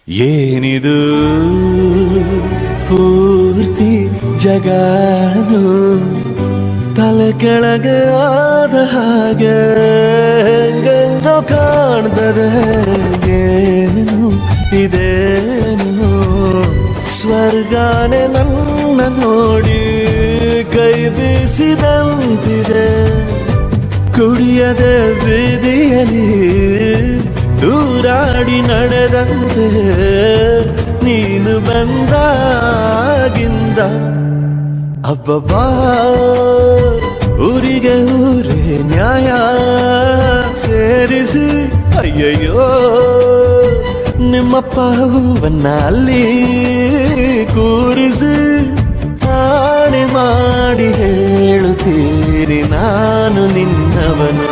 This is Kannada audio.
ಏನಿದು ಪೂರ್ತಿ ಜಗನು ತಲೆ ಕೆಳಗೆ ಆದ ಹಾಗೆ ಹೆಂಗೆಂಗೋ ಕಾಣ್ತದೆ. ಏನು ಇದೇನು ಸ್ವರ್ಗಾನೆ ನನ್ನ ನೋಡಿ ಕೈ ಬೀಸಿದಂತಿದೆ. ಕುಡಿಯದೆ ಬೀದಿಯಲ್ಲಿ ದೂರಾಡಿ ನಡೆದಂತೆ ನೀನು ಬಂದಾಗಿಂದ ಅಬ್ಬಬ್ಬಾ ಊರಿಗೆ ಊರೇ ನ್ಯಾಯ ಸೇರಿಸಿ ಅಯ್ಯಯ್ಯೋ ನಿಮ್ಮಪ್ಪ ಹೂವನ್ನ ಅಲ್ಲಿ ಕೂರಿಸಿ ಆಣೆ ಮಾಡಿ ಹೇಳುತ್ತೀರಿ ನಾನು ನಿನ್ನವನು.